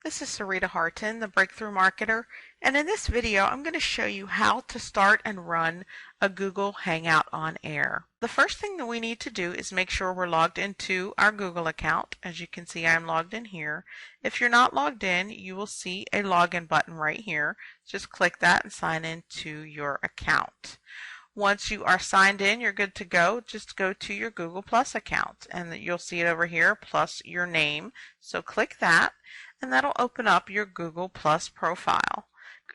This is Sarita Harton, the Breakthrough Marketer, and in this video I'm going to show you how to start and run a Google Hangout on air. The first thing that we need to do is make sure we're logged into our Google account. As you can see, I'm logged in here. If you're not logged in, you will see a login button right here. Just click that and sign into your account. Once you are signed in, you're good to go. Just go to your Google Plus account and you'll see it over here, plus your name. So click that and that'll open up your Google Plus profile.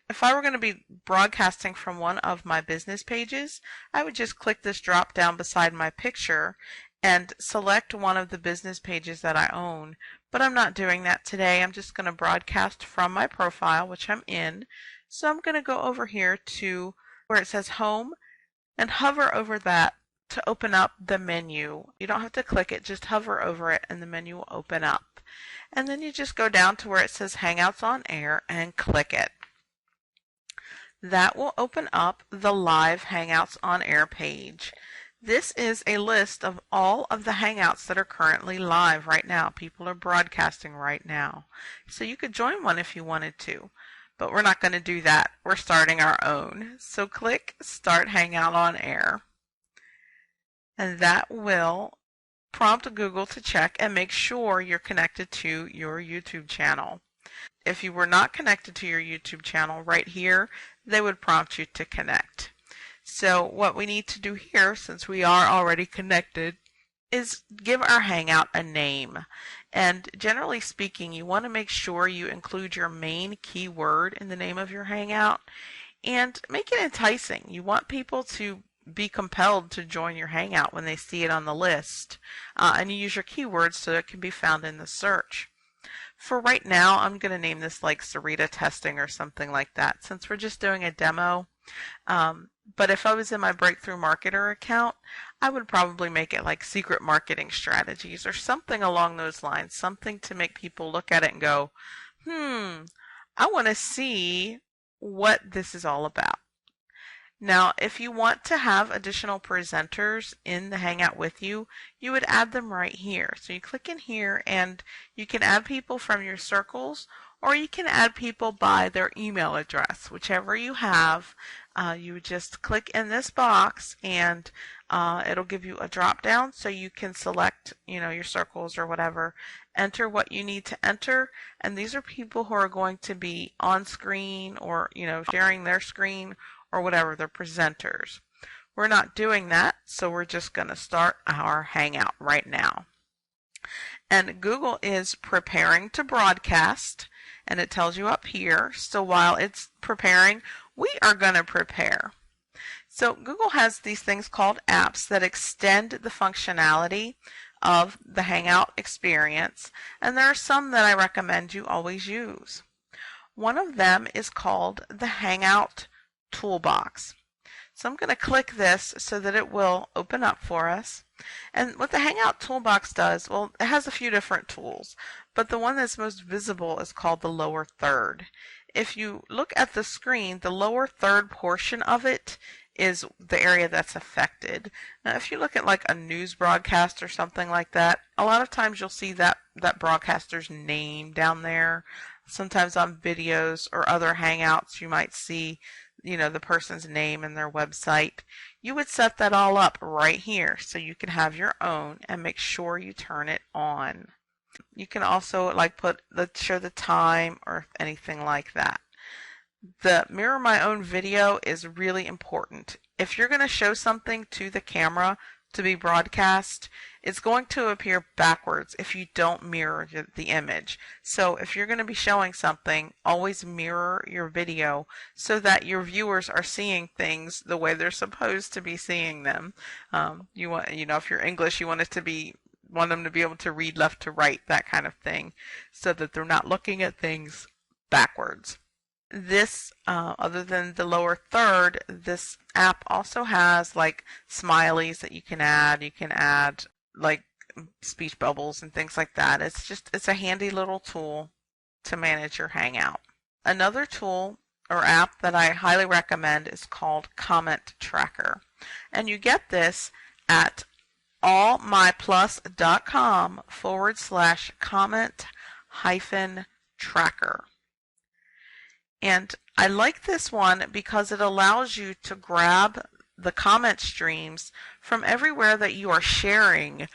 If I were going to be broadcasting from one of my business pages, I would just click this drop down beside my picture and select one of the business pages that I own. But I'm not doing that today. I'm just going to broadcast from my profile, which I'm in. So I'm going to go over here to where it says Home and hover over that to open up the menu. You don't have to click it, just hover over it and the menu will open up. And then you just go down to where it says Hangouts on Air and click it. That will open up the live Hangouts on Air page. This is a list of all of the Hangouts that are currently live right now. People are broadcasting right now. So you could join one if you wanted to. But we're not going to do that. We're starting our own. So click Start Hangout on Air. And that will prompt Google to check and make sure you're connected to your YouTube channel. If you were not connected to your YouTube channel, right here, they would prompt you to connect. So what we need to do here, since we are already connected, is give our Hangout a name. And generally speaking, you want to make sure you include your main keyword in the name of your Hangout and make it enticing. You want people to be compelled to join your Hangout when they see it on the list. And you use your keywords so it can be found in the search. For right now, I'm going to name this like Sarita Testing or something like that, since we're just doing a demo. But if I was in my Breakthrough Marketer account, I would probably make it like Secret Marketing Strategies or something along those lines, something to make people look at it and go, I want to see what this is all about. Now, if you want to have additional presenters in the Hangout with you, you would add them right here. So you click in here and you can add people from your circles, or you can add people by their email address. Whichever you have, you would just click in this box and it'll give you a drop down so you can select, your circles or whatever, enter what you need to enter, and these are people who are going to be on screen or, sharing their screen or whatever, they're presenters. We're not doing that, so we're just going to start our Hangout right now. And Google is preparing to broadcast, and it tells you up here. So while it's preparing, we are going to prepare. So Google has these things called apps that extend the functionality of the Hangout experience, and there are some that I recommend you always use. One of them is called the Hangout Toolbox. So I'm going to click this so that it will open up for us. And what the Hangout Toolbox does, well, it has a few different tools, but the one that's most visible is called the lower third. If you look at the screen, the lower third portion of it is the area that's affected. Now, if you look at like a news broadcast or something like that, a lot of times you'll see that broadcaster's name down there. Sometimes on videos or other Hangouts, you might see the person's name and their website. You would set that all up right here so you can have your own and make sure you turn it on. You can also show the time or anything like that. The mirror my own video is really important. If you're going to show something to the camera to be broadcast, it's going to appear backwards if you don't mirror the image. So if you're going to be showing something, always mirror your video so that your viewers are seeing things the way they're supposed to be seeing them. You want, if you're English, you want them to be able to read left to right, that kind of thing, so that they're not looking at things backwards. This, other than the lower third, this app also has like smileys that you can add. You can add like speech bubbles and things like that. It's a handy little tool to manage your Hangout. Another tool or app that I highly recommend is called Comment Tracker. And you get this at allmyplus.com/comment-tracker. tracker. And I like this one because it allows you to grab the comment streams from everywhere that you are sharing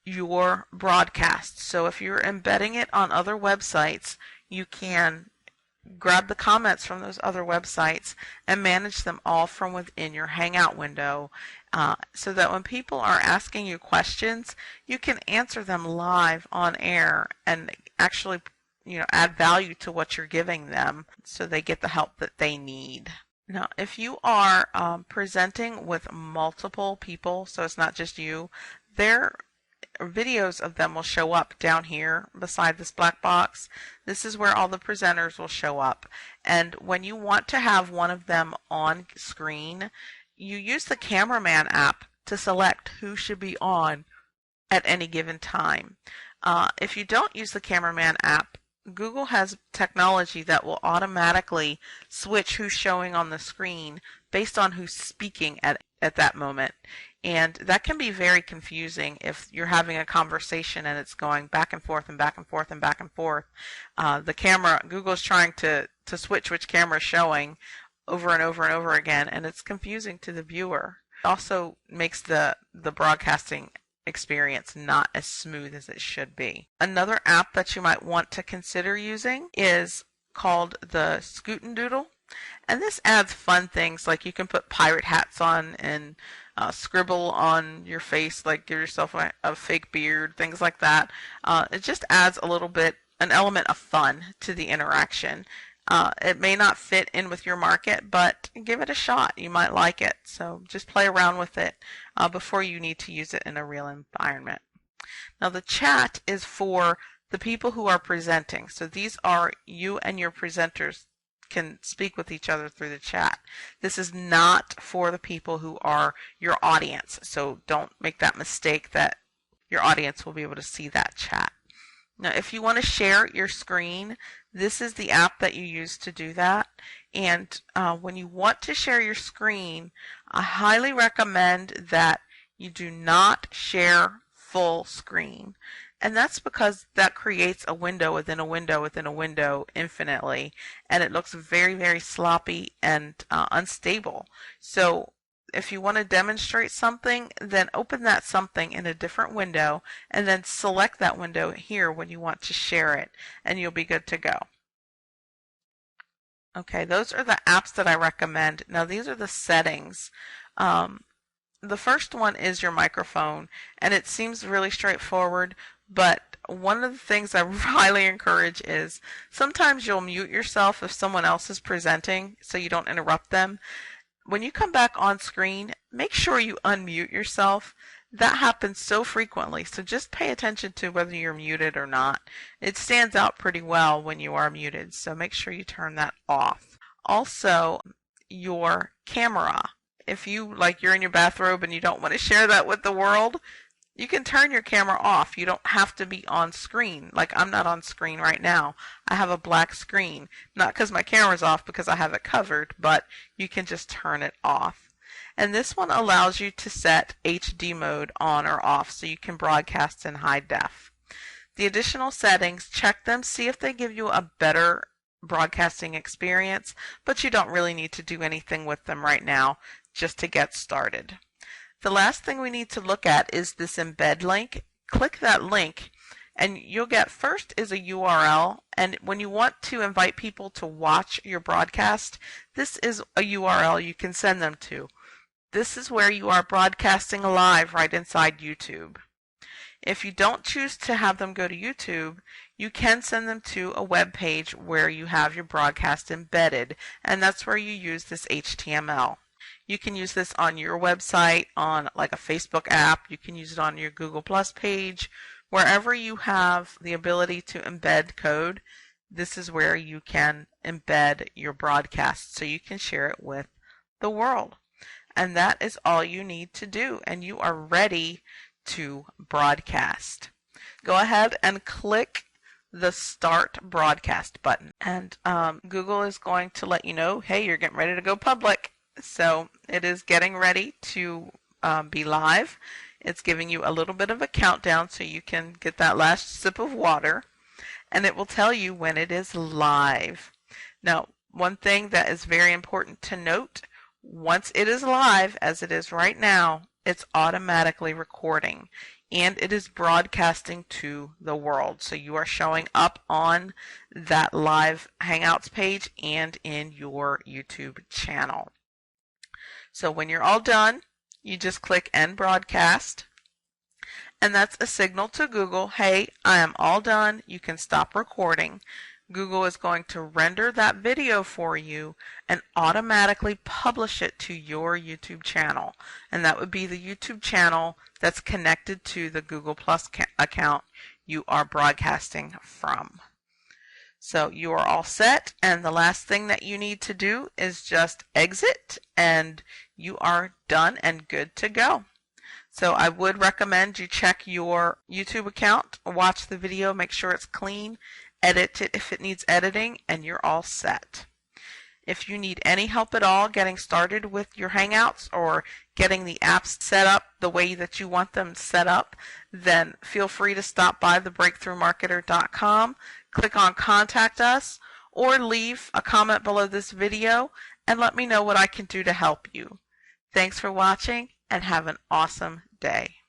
your broadcast. So if you're embedding it on other websites, you can grab the comments from those other websites and manage them all from within your Hangout window, so that when people are asking you questions, you can answer them live on air and actually add value to what you're giving them so they get the help that they need. Now, if you are presenting with multiple people, so it's not just you, their videos of them will show up down here beside this black box. This is where all the presenters will show up. And when you want to have one of them on screen, you use the Cameraman app to select who should be on at any given time. If you don't use the Cameraman app, Google has technology that will automatically switch who's showing on the screen based on who's speaking at that moment. And that can be very confusing if you're having a conversation and it's going back and forth and back and forth and back and forth. Google's trying to switch which camera is showing over and over and over again, and it's confusing to the viewer. It also makes the broadcasting experience not as smooth as it should be. Another app that you might want to consider using is called the Scootin' and this adds fun things like you can put pirate hats on and scribble on your face, like give yourself a fake beard, things like that. It just adds a little bit, an element of fun to the interaction. It may not fit in with your market, but give it a shot. You might like it. So just play around with it before you need to use it in a real environment. Now the chat is for the people who are presenting. So these are you and your presenters can speak with each other through the chat. This is not for the people who are your audience. So don't make that mistake that your audience will be able to see that chat. Now, if you want to share your screen, this is the app that you use to do that. And when you want to share your screen, I highly recommend that you do not share full screen. And that's because that creates a window within a window within a window infinitely. And it looks very, very sloppy and unstable. So if you want to demonstrate something, then open that something in a different window and then select that window here when you want to share it, and you'll be good to go. Okay, those are the apps that I recommend. Now these are the settings. The first one is your microphone, and it seems really straightforward, but one of the things I highly encourage is sometimes you'll mute yourself if someone else is presenting so you don't interrupt them. When you come back on screen, make sure you unmute yourself. That happens so frequently, so just pay attention to whether you're muted or not. It stands out pretty well when you are muted, so make sure you turn that off. Also, your camera. If you're in your bathrobe and you don't want to share that with the world, you can turn your camera off. You don't have to be on screen. Like I'm not on screen right now. I have a black screen. Not because my camera's off, because I have it covered, but you can just turn it off. And this one allows you to set HD mode on or off so you can broadcast in high def. The additional settings, check them, see if they give you a better broadcasting experience, but you don't really need to do anything with them right now just to get started. The last thing we need to look at is this embed link. Click that link and you'll get first is a URL, and when you want to invite people to watch your broadcast, this is a URL you can send them to. This is where you are broadcasting live right inside YouTube. If you don't choose to have them go to YouTube, you can send them to a web page where you have your broadcast embedded, and that's where you use this HTML. You can use this on your website, on like a Facebook app. You can use it on your Google Plus page. Wherever you have the ability to embed code, this is where you can embed your broadcast so you can share it with the world. And that is all you need to do, and you are ready to broadcast. Go ahead and click the Start Broadcast button, and Google is going to let you know, hey, you're getting ready to go public. So it is getting ready to be live. It's giving you a little bit of a countdown so you can get that last sip of water. and it will tell you when it is live. Now, one thing that is very important to note, once it is live, as it is right now, it's automatically recording and it is broadcasting to the world. So you are showing up on that live Hangouts page and in your YouTube channel. So when you're all done, you just click End Broadcast, and that's a signal to Google, hey, I am all done, you can stop recording. Google is going to render that video for you and automatically publish it to your YouTube channel. And that would be the YouTube channel that's connected to the Google Plus account you are broadcasting from. So you are all set, and the last thing that you need to do is just exit, and you are done and good to go. So I would recommend you check your YouTube account, watch the video, make sure it's clean, edit it if it needs editing, and you're all set. If you need any help at all getting started with your Hangouts or getting the apps set up the way that you want them set up, then feel free to stop by thebreakthroughmarketer.com, click on Contact Us, or leave a comment below this video and let me know what I can do to help you. Thanks for watching and have an awesome day.